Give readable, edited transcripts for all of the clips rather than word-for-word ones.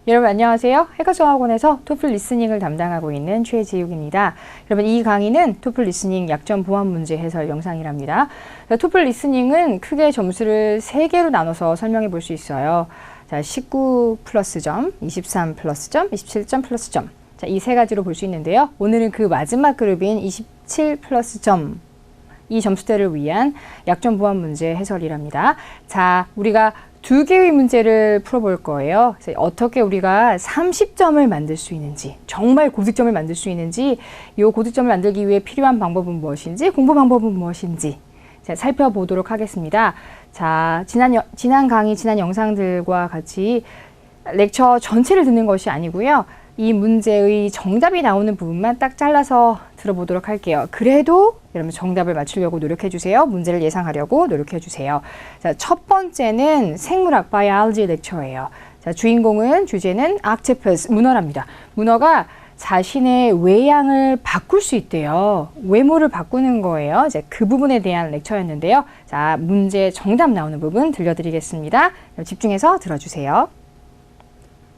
여러분 안녕하세요. 해커정학원에서 토플 리스닝을 담당하고 있는 최지욱입니다. 여러분 이 강의는 토플 리스닝 약점 보완 문제 해설 영상이랍니다. 토플 리스닝은 크게 점수를 3개로 나눠서 설명해 볼 수 있어요. 자, 19 플러스 점, 23 플러스 점, 27점 플러스 점. 자, 이 세 가지로 볼 수 있는데요. 오늘은 그 마지막 그룹인 27 플러스 점. 이 점수대를 위한 약점 보완 문제 해설이랍니다. 자, 우리가 2개의 문제를 풀어볼 거예요. 그래서 어떻게 우리가 30점을 만들 수 있는지, 정말 고득점을 만들 수 있는지, 이 고득점을 만들기 위해 필요한 방법은 무엇인지, 공부 방법은 무엇인지 자, 살펴보도록 하겠습니다. 자, 지난 강의, 지난 영상들과 같이 렉처 전체를 듣는 것이 아니고요. 이 문제의 정답이 나오는 부분만 딱 잘라서 들어보도록 할게요. 그래도 여러분 정답을 맞추려고 노력해 주세요. 문제를 예상하려고 노력해 주세요. 자, 첫 번째는 생물학 바이올로지 렉처예요. 자, 주제는 octopus, 문어랍니다. 문어가 자신의 외양을 바꿀 수 있대요. 외모를 바꾸는 거예요. 이제 그 부분에 대한 렉처였는데요. 자, 문제 정답 나오는 부분 들려드리겠습니다. 집중해서 들어주세요.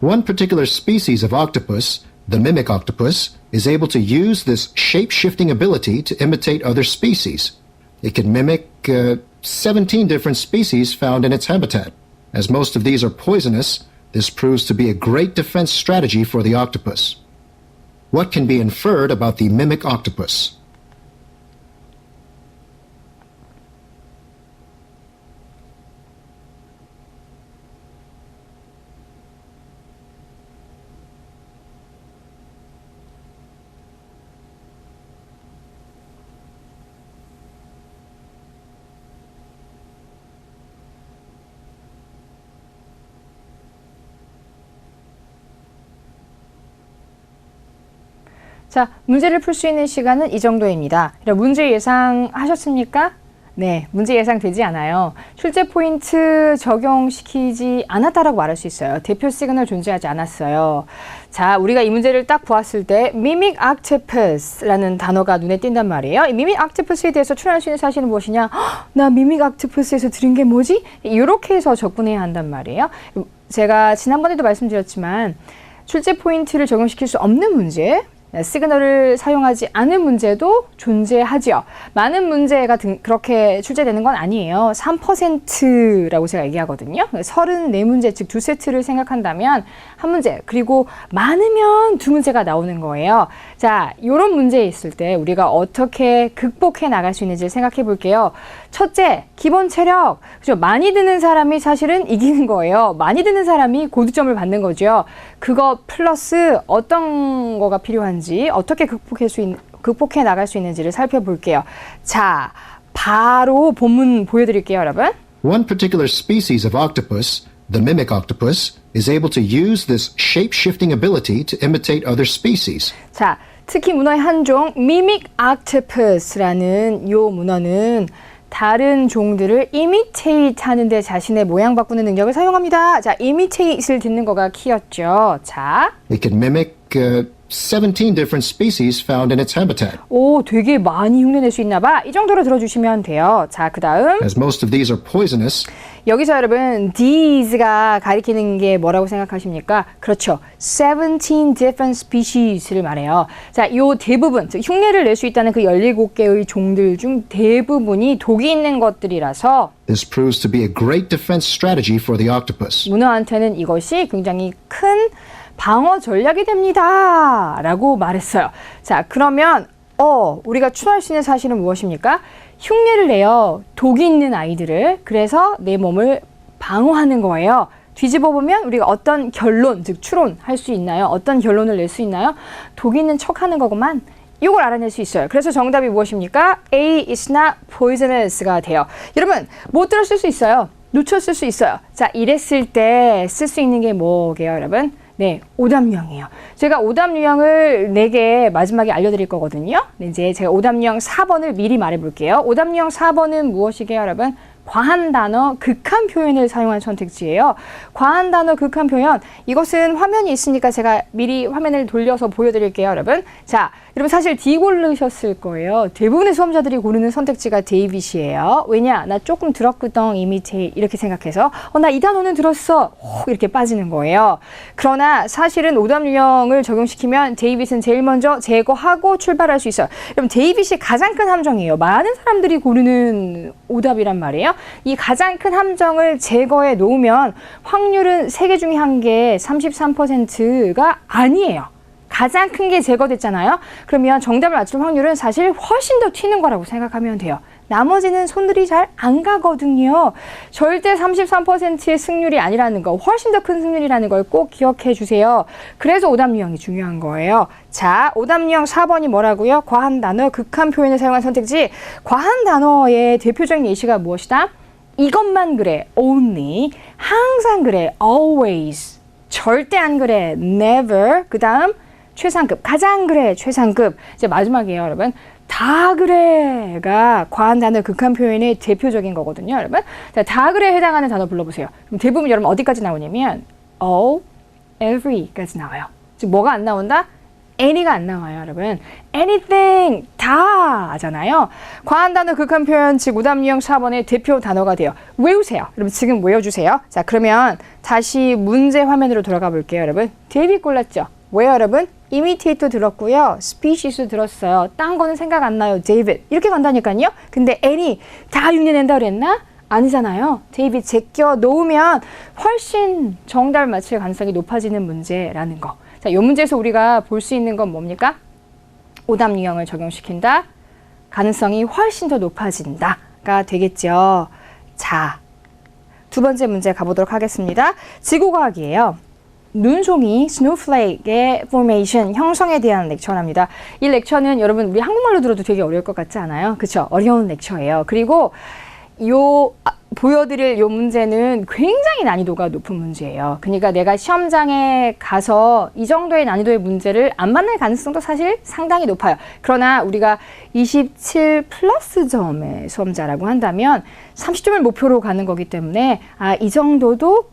One particular species of octopus, the mimic octopus, is able to use this shape-shifting ability to imitate other species. It can mimic 17 different species found in its habitat. As most of these are poisonous, this proves to be a great defense strategy for the octopus. What can be inferred about the mimic octopus? 자, 문제를 풀 수 있는 시간은 이 정도입니다. 문제 예상하셨습니까? 네, 문제 예상되지 않아요. 출제 포인트 적용시키지 않았다라고 말할 수 있어요. 대표 시그널 존재하지 않았어요. 자, 우리가 이 문제를 딱 보았을 때 mimic octopus라는 단어가 눈에 띈단 말이에요. 이 mimic octopus에 대해서 추론할 수 있는 사실은 무엇이냐? 나 mimic octopus에서 들은 게 뭐지? 이렇게 해서 접근해야 한단 말이에요. 제가 지난번에도 말씀드렸지만 출제 포인트를 적용시킬 수 없는 문제, 시그널을 사용하지 않은 문제도 존재하지요. 많은 문제가 그렇게 출제되는 건 아니에요. 3%라고 제가 얘기하거든요. 34문제, 즉 2세트를 생각한다면 한 문제, 그리고 많으면 2문제가 나오는 거예요. 자, 이런 문제 있을 때 우리가 어떻게 극복해 나갈 수 있는지 생각해 볼게요. 첫째, 기본 체력. 그죠? 많이 드는 사람이 사실은 이기는 거예요. 많이 드는 사람이 고득점을 받는 거죠. 그거 플러스 어떤 거가 필요한지, 어떻게 극복해 나갈 수 있는지를 살펴볼게요. 자, 바로 본문 보여드릴게요, 여러분. One particular species of octopus, the mimic octopus, is able to use this shape-shifting ability to imitate other species. 자, 특히 문어의 한 종, mimic octopus라는 요 문어는 다른 종들을 imitate 하는데 자신의 모양 바꾸는 능력을 사용합니다. 자, imitate을 듣는 거가 키였죠. 자, It can mimic 17 different species found in its habitat. 오, 되게 많이 흉내낼 수 있나 봐. 이 정도로 들어주시면 돼요. 자, 그 다음. As most of these are poisonous, 여기서 여러분, these가 가리키는 게 뭐라고 생각하십니까? 그렇죠. 17 different species를 말해요. 자, 요 대부분, 즉 흉내를 낼 수 있다는 그 17개의 종들 중 대부분이 독이 있는 것들이라서 this proves to be a great defense strategy for the octopus. 문어한테는 이것이 굉장히 큰 방어 전략이 됩니다. 라고 말했어요. 자, 그러면 우리가 추론할 수 있는 사실은 무엇입니까? 흉내를 내요. 독이 있는 아이들을. 그래서 내 몸을 방어하는 거예요. 뒤집어 보면 우리가 어떤 결론, 즉 추론할 수 있나요? 어떤 결론을 낼 수 있나요? 독이 있는 척하는 거구만. 이걸 알아낼 수 있어요. 그래서 정답이 무엇입니까? A is not poisonous가 돼요. 여러분, 못 들었을 수 있어요. 놓쳤을 수 있어요. 자, 이랬을 때 쓸 수 있는 게 뭐게요, 여러분? 네, 오답 유형이에요. 제가 오답 유형을 4개 마지막에 알려드릴 거거든요. 네, 이제 제가 오답 유형 4번을 미리 말해볼게요. 오답 유형 4번은 무엇이게요, 여러분? 과한 단어, 극한 표현을 사용한 선택지예요. 과한 단어, 극한 표현. 이것은 화면이 있으니까 제가 미리 화면을 돌려서 보여드릴게요, 여러분. 자, 여러분 사실 D 고르셨을 거예요. 대부분의 수험자들이 고르는 선택지가 데이빗이에요. 왜냐? 나 조금 들었거든, imitate 이렇게 생각해서 나 이 단어는 들었어. 이렇게 빠지는 거예요. 그러나 사실은 오답 유형을 적용시키면 데이빗은 제일 먼저 제거하고 출발할 수 있어요. 여러분 데이빗이 가장 큰 함정이에요. 많은 사람들이 고르는 오답이란 말이에요. 이 가장 큰 함정을 제거해 놓으면 확률은 3개 중에 1개 33%가 아니에요. 가장 큰 게 제거됐잖아요. 그러면 정답을 맞출 확률은 사실 훨씬 더 튀는 거라고 생각하면 돼요. 나머지는 손들이 잘 안 가거든요. 절대 33%의 승률이 아니라는 거, 훨씬 더 큰 승률이라는 걸 꼭 기억해 주세요. 그래서 오답 유형이 중요한 거예요. 자, 오답 유형 4번이 뭐라고요? 과한 단어, 극한 표현을 사용한 선택지. 과한 단어의 대표적인 예시가 무엇이다? 이것만 그래, only. 항상 그래, always. 절대 안 그래, never. 그 다음 최상급, 가장 그래, 최상급. 이제 마지막이에요, 여러분. 다 그래가 과한 단어, 극한 표현의 대표적인 거거든요, 여러분. 자, 다 그래에 해당하는 단어 불러보세요. 그럼 대부분 여러분 어디까지 나오냐면 all, every까지 나와요. 즉 뭐가 안 나온다? any가 안 나와요, 여러분. anything, 다잖아요. 과한 단어, 극한 표현, 즉 오답 유형 4번의 대표 단어가 돼요. 외우세요. 여러분 지금 외워주세요. 자, 그러면 다시 문제 화면으로 돌아가 볼게요, 여러분. 데이빗 골랐죠? 왜요, 여러분? imitate도 들었고요. species도 들었어요. 딴 거는 생각 안 나요. 데이빗. 이렇게 간다니까요. 근데 any 다 흉내낸다 그랬나? 아니잖아요. 데이빗 제껴 놓으면 훨씬 정답을 맞힐 가능성이 높아지는 문제라는 거. 자, 이 문제에서 우리가 볼 수 있는 건 뭡니까? 오답 유형을 적용시킨다. 가능성이 훨씬 더 높아진다가 되겠죠. 자, 두 번째 문제 가보도록 하겠습니다. 지구과학이에요. 눈송이, 스노우플레이크의 포메이션, 형성에 대한 렉처랍니다. 이 렉처는 여러분 우리 한국말로 들어도 되게 어려울 것 같지 않아요? 그쵸? 어려운 렉처예요. 그리고 보여드릴 요 문제는 굉장히 난이도가 높은 문제예요. 그러니까 내가 시험장에 가서 이 정도의 난이도의 문제를 안 만날 가능성도 사실 상당히 높아요. 그러나 우리가 27 플러스 점의 수험자라고 한다면 30점을 목표로 가는 거기 때문에 이 정도도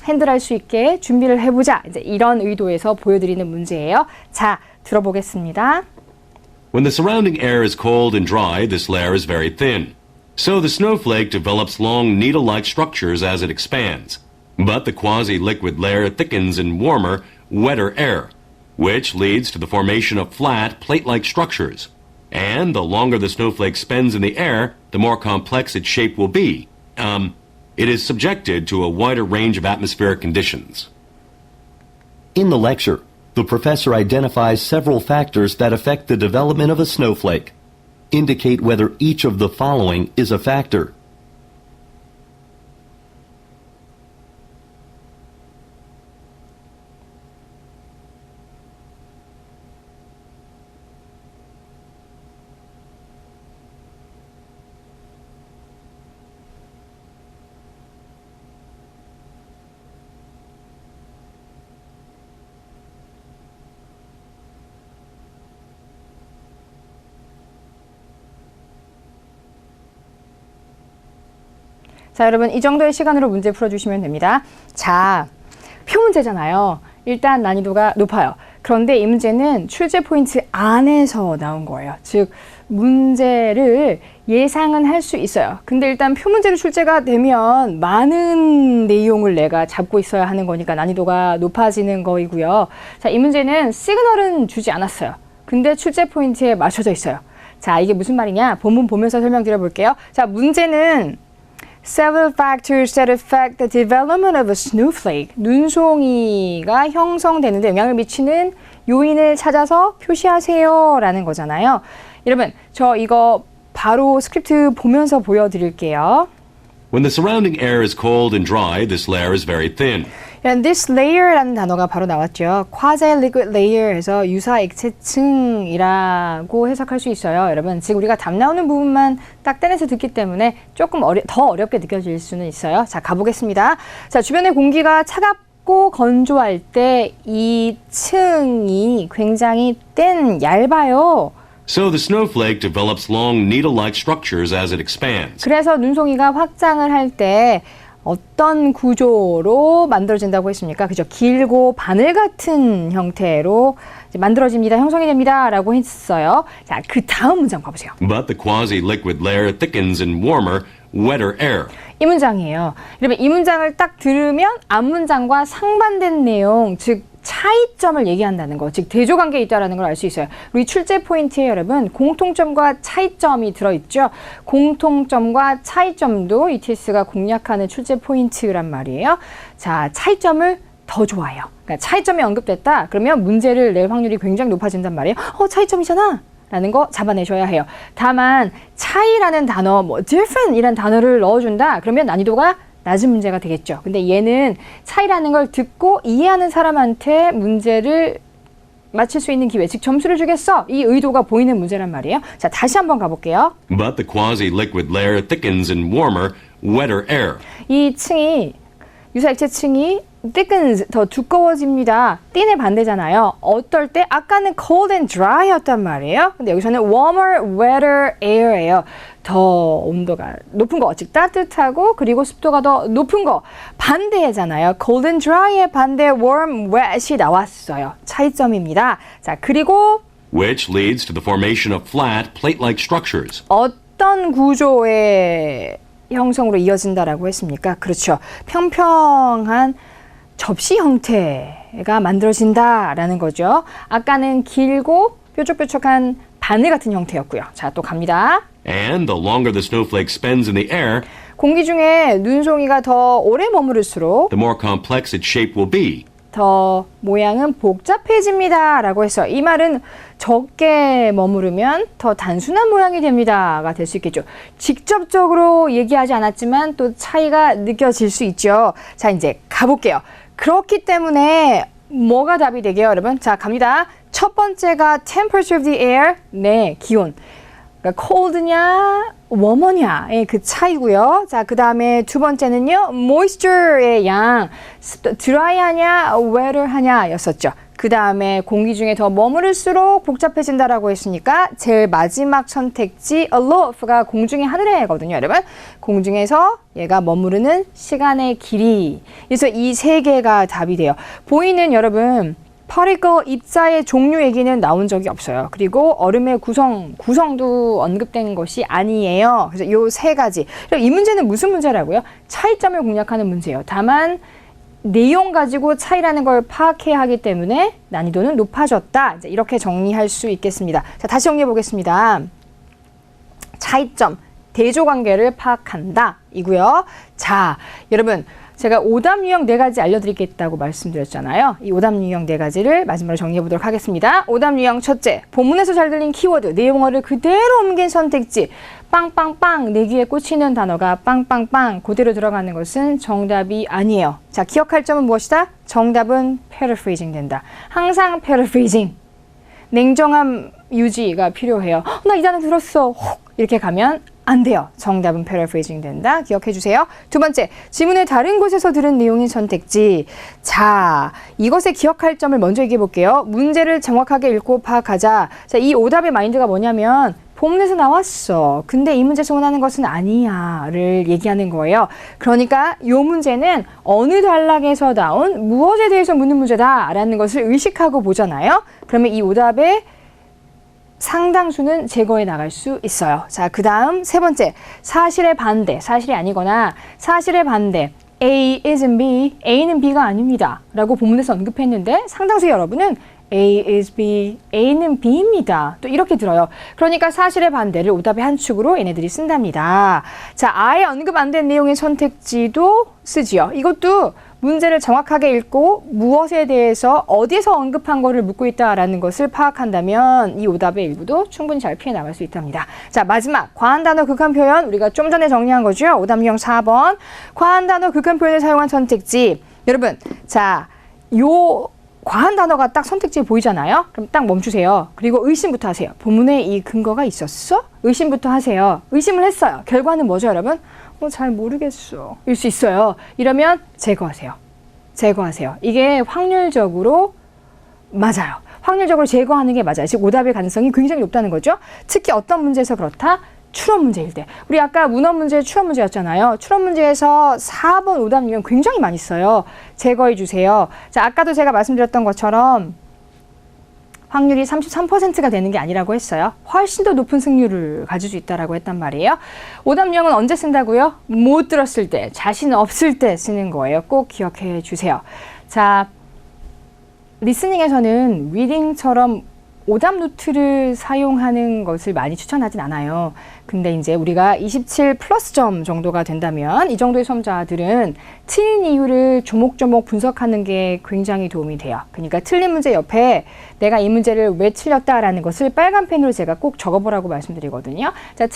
핸들할 수 있게 준비를 해보자. 이제 이런 의도에서 보여드리는 문제예요. 자, 들어보겠습니다. When the surrounding air is cold and dry, this layer is very thin. So the snowflake develops long needle-like structures as it expands. But the quasi-liquid layer thickens in warmer, wetter air, which leads to the formation of flat, plate-like structures. And the longer the snowflake spends in the air, the more complex its shape will be. It is subjected to a wider range of atmospheric conditions. In the lecture, the professor identifies several factors that affect the development of a snowflake. Indicate whether each of the following is a factor. 자, 여러분 이 정도의 시간으로 문제 풀어주시면 됩니다. 자, 표 문제잖아요. 일단 난이도가 높아요. 그런데 이 문제는 출제 포인트 안에서 나온 거예요. 즉 문제를 예상은 할 수 있어요. 근데 일단 표 문제로 출제가 되면 많은 내용을 내가 잡고 있어야 하는 거니까 난이도가 높아지는 거이고요. 자, 이 문제는 시그널은 주지 않았어요. 근데 출제 포인트에 맞춰져 있어요. 자, 이게 무슨 말이냐? 본문 보면서 설명드려 볼게요. 자, 문제는 Several factors that affect the development of a snowflake. 눈송이가 형성되는데 영향을 미치는 요인을 찾아서 표시하세요 라는 거잖아요. 여러분, 저 이거 바로 스크립트 보면서 보여드릴게요. When the surrounding air is cold and dry, this layer is very thin. This layer라는 단어가 바로 나왔죠. quasi-liquid layer에서 유사 액체층이라고 해석할 수 있어요. 여러분, 지금 우리가 답 나오는 부분만 딱 떼내서 듣기 때문에 조금 더 어렵게 느껴질 수는 있어요. 자, 가보겠습니다. 자, 주변의 공기가 차갑고 건조할 때 이 층이 굉장히 얇아요. So the snowflake develops long needle-like structures as it expands. 그래서 눈송이가 확장을 할 때 어떤 구조로 만들어진다고 했습니까? 그죠? 길고 바늘 같은 형태로 이제 만들어집니다. 형성이 됩니다. 라고 했어요. 자, 그 다음 문장 봐보세요. But the quasi-liquid layer thickens in warmer, wetter air. 이 문장이에요. 그러면 이 문장을 딱 들으면 앞 문장과 상반된 내용, 즉 차이점을 얘기한다는 거, 즉 대조관계에 있다는 걸 알 수 있어요. 우리 출제 포인트에 여러분 공통점과 차이점이 들어있죠. 공통점과 차이점도 ETS가 공략하는 출제 포인트란 말이에요. 자, 차이점을 더 좋아해요. 그러니까 차이점이 언급됐다. 그러면 문제를 낼 확률이 굉장히 높아진단 말이에요. 차이점이잖아. 라는 거 잡아내셔야 해요. 다만 차이라는 단어, different 이라는 단어를 넣어준다. 그러면 난이도가 낮은 문제가 되겠죠. 근데 얘는 차이라는 걸 듣고 이해하는 사람한테 문제를 맞힐 수 있는 기회, 즉 점수를 주겠어. 이 의도가 보이는 문제란 말이에요. 자, 다시 한번 가볼게요. But the quasi-liquid layer thickens in warmer, wetter air. 이 층이 유사 액체 층이 thickens 더 두꺼워집니다. thin의 반대잖아요. 어떨 때 아까는 cold and dry였단 말이에요. 근데 여기서는 warmer, wetter air예요. 더 온도가 높은 거, 즉 따뜻하고 그리고 습도가 더 높은 거 반대잖아요. cold and dry의 반대 warm, wet이 나왔어요. 차이점입니다. 자, 그리고 Which leads to the formation of flat, plate-like structures. 어떤 구조의 형성으로 이어진다라고 했습니까? 그렇죠. 평평한 접시 형태가 만들어진다라는 거죠. 아까는 길고 뾰족뾰족한 바늘 같은 형태였고요. 자, 또 갑니다. And the longer the snowflake spends in the air, 공기 중에 눈송이가 더 오래 머무를수록 the more complex its shape will be. 더 모양은 복잡해집니다. 라고 해서 이 말은 적게 머무르면 더 단순한 모양이 됩니다가 될 수 있겠죠. 직접적으로 얘기하지 않았지만 또 차이가 느껴질 수 있죠. 자, 이제 가볼게요. 그렇기 때문에 뭐가 답이 되게요, 여러분? 자, 갑니다. 첫 번째가 temperature of the air. 네, 기온. 그러니까 cold냐, warmer냐의 그 차이고요. 자, 그 다음에 두 번째는요, moisture의 양, dry하냐, wetter하냐였었죠. 그 다음에 공기 중에 더 머무를수록 복잡해진다라고 했으니까 제일 마지막 선택지 aloof가 공중의 하늘에거든요, 여러분. 공중에서 얘가 머무르는 시간의 길이. 그래서 이 세 개가 답이 돼요. 보이는 여러분. particle 입자의 종류 얘기는 나온 적이 없어요. 그리고 얼음의 구성도 언급된 것이 아니에요. 그래서 요 세 가지. 이 문제는 무슨 문제라고요? 차이점을 공략하는 문제예요. 다만 내용 가지고 차이라는 걸 파악해야 하기 때문에 난이도는 높아졌다. 이제 이렇게 정리할 수 있겠습니다. 자, 다시 정리해 보겠습니다. 차이점, 대조관계를 파악한다 이고요. 자, 여러분. 제가 오답 유형 4가지 알려드리겠다고 말씀드렸잖아요. 이 오답 유형 4가지를 마지막으로 정리해 보도록 하겠습니다. 오답 유형 첫째, 본문에서 잘 들린 키워드, 내용어를 그대로 옮긴 선택지, 빵빵빵, 내 귀에 꽂히는 단어가 빵빵빵, 그대로 들어가는 것은 정답이 아니에요. 자, 기억할 점은 무엇이다? 정답은 paraphrasing 된다. 항상 paraphrasing. 냉정함 유지가 필요해요. 나 이 단어 들었어. 혹 이렇게 가면 안 돼요. 정답은 paraphrasing 된다. 기억해 주세요. 두 번째, 지문의 다른 곳에서 들은 내용인 선택지. 자, 이것에 기억할 점을 먼저 얘기해 볼게요. 문제를 정확하게 읽고 파악하자. 자, 이 오답의 마인드가 뭐냐면 본문에서 나왔어. 근데 이 문제에서 원하는 것은 아니야를 얘기하는 거예요. 그러니까 이 문제는 어느 단락에서 나온 무엇에 대해서 묻는 문제다라는 것을 의식하고 보잖아요. 그러면 이 오답의 상당수는 제거해 나갈 수 있어요. 자, 그 다음 세 번째, 사실의 반대, 사실이 아니거나 사실의 반대, A isn't B, A는 B가 아닙니다 라고 본문에서 언급했는데 상당수 여러분은 A is B, A는 B입니다. 또 이렇게 들어요. 그러니까 사실의 반대를 오답의 한 축으로 얘네들이 쓴답니다. 자, 아예 언급 안 된 내용의 선택지도 쓰지요. 이것도 문제를 정확하게 읽고 무엇에 대해서 어디에서 언급한 거를 묻고 있다라는 것을 파악한다면 이 오답의 일부도 충분히 잘 피해 나갈 수 있답니다. 자, 마지막 과한 단어 극한 표현 우리가 좀 전에 정리한 거죠. 오답 유형 4번 과한 단어 극한 표현을 사용한 선택지. 여러분, 자, 요 과한 단어가 딱 선택지에 보이잖아요. 그럼 딱 멈추세요. 그리고 의심부터 하세요. 본문에 이 근거가 있었어? 의심부터 하세요. 의심을 했어요. 결과는 뭐죠, 여러분? 잘 모르겠어. 일 수 있어요. 이러면 제거하세요. 제거하세요. 이게 확률적으로 맞아요. 확률적으로 제거하는 게 맞아요. 즉 오답의 가능성이 굉장히 높다는 거죠. 특히 어떤 문제에서 그렇다? 추론 문제일 때. 우리 아까 문헌 문제 추론 문제였잖아요. 추론 문제에서 4번 오답 유형 굉장히 많이 써요. 제거해 주세요. 자, 아까도 제가 말씀드렸던 것처럼 확률이 33%가 되는 게 아니라고 했어요. 훨씬 더 높은 승률을 가질 수 있다라고 했단 말이에요. 오답 유형은 언제 쓴다고요? 못 들었을 때, 자신 없을 때 쓰는 거예요. 꼭 기억해 주세요. 자, 리스닝에서는 리딩처럼 오답 노트를 사용하는 것을 많이 추천하진 않아요. 근데 이제 우리가 27 플러스 점 정도가 된다면 이 정도의 시험자들은 틀린 이유를 조목조목 분석하는 게 굉장히 도움이 돼요. 그러니까 틀린 문제 옆에 내가 이 문제를 왜 틀렸다라는 것을 빨간 펜으로 제가 꼭 적어보라고 말씀드리거든요. 자,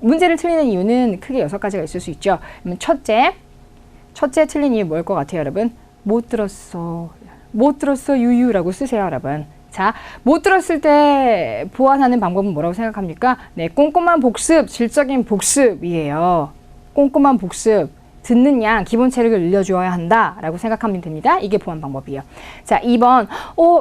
문제를 틀리는 이유는 크게 6가지가 있을 수 있죠. 그러면 첫째 틀린 이유 뭘 것 같아요, 여러분? 못 들었어 유유라고 쓰세요, 여러분. 자, 못 들었을 때 보완하는 방법은 뭐라고 생각합니까? 네, 꼼꼼한 복습, 질적인 복습이에요. 꼼꼼한 복습, 듣는 양, 기본 체력을 늘려주어야 한다라고 생각하면 됩니다. 이게 보완 방법이에요. 자, 2번,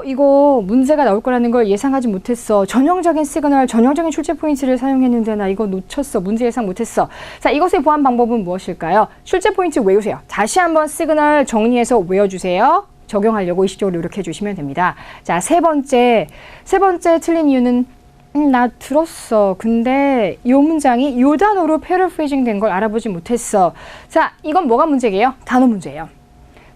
이거 문제가 나올 거라는 걸 예상하지 못했어. 전형적인 시그널, 전형적인 출제 포인트를 사용했는데 나 이거 놓쳤어. 문제 예상 못했어. 자, 이것의 보완 방법은 무엇일까요? 출제 포인트 외우세요. 다시 한번 시그널 정리해서 외워주세요. 적용하려고 의식적으로 노력해 주시면 됩니다. 자, 세 번째 틀린 이유는 나 들었어. 근데 이 문장이 이 단어로 패러프레이징 된 걸 알아보지 못했어. 자, 이건 뭐가 문제예요? 단어 문제예요.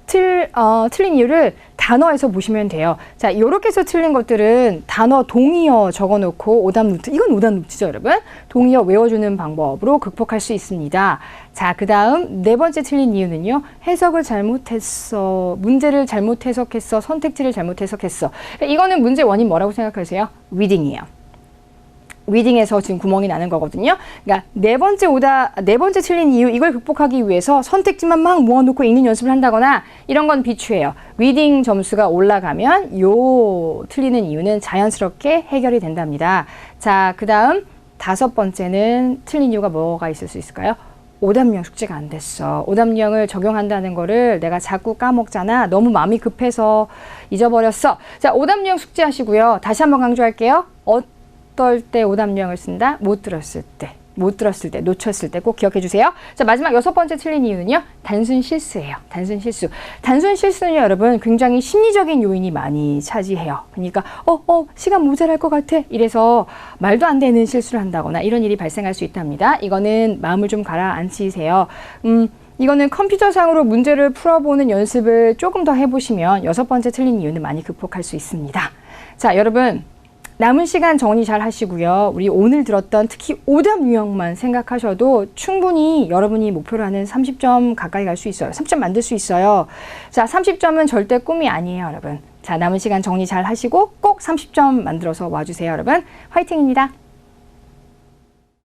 틀린 이유를 단어에서 보시면 돼요. 자, 이렇게 해서 틀린 것들은 단어 동의어 적어놓고 오답 노트, 이건 오답 노트죠, 여러분. 동의어 외워주는 방법으로 극복할 수 있습니다. 자, 그 다음 네 번째 틀린 이유는요. 해석을 잘못했어. 문제를 잘못 해석했어. 선택지를 잘못 해석했어. 이거는 문제 원인 뭐라고 생각하세요? 리딩이에요. 리딩에서 지금 구멍이 나는 거거든요. 그러니까 네 번째 틀린 이유, 이걸 극복하기 위해서 선택지만 막 모아놓고 읽는 연습을 한다거나 이런 건 비추해요. 리딩 점수가 올라가면 요 틀리는 이유는 자연스럽게 해결이 된답니다. 자, 그 다음 다섯 번째는 틀린 이유가 뭐가 있을 수 있을까요? 오답 유형 숙제가 안 됐어. 오답 유형을 적용한다는 거를 내가 자꾸 까먹잖아. 너무 마음이 급해서 잊어버렸어. 자, 오답 유형 숙제 하시고요. 다시 한번 강조할게요. 어떨 때 오답 유형을 쓴다? 못 들었을 때, 놓쳤을 때 꼭 기억해 주세요. 자, 마지막 여섯 번째 틀린 이유는요. 단순 실수예요. 단순 실수. 단순 실수는 여러분 굉장히 심리적인 요인이 많이 차지해요. 그러니까 시간 모자랄 것 같아. 이래서 말도 안 되는 실수를 한다거나 이런 일이 발생할 수 있답니다. 이거는 마음을 좀 가라앉히세요. 이거는 컴퓨터상으로 문제를 풀어보는 연습을 조금 더 해보시면 여섯 번째 틀린 이유는 많이 극복할 수 있습니다. 자, 여러분. 남은 시간 정리 잘 하시고요. 우리 오늘 들었던 특히 오답 유형만 생각하셔도 충분히 여러분이 목표로 하는 30점 가까이 갈 수 있어요. 30점 만들 수 있어요. 자, 30점은 절대 꿈이 아니에요, 여러분. 자, 남은 시간 정리 잘 하시고 꼭 30점 만들어서 와주세요, 여러분. 화이팅입니다.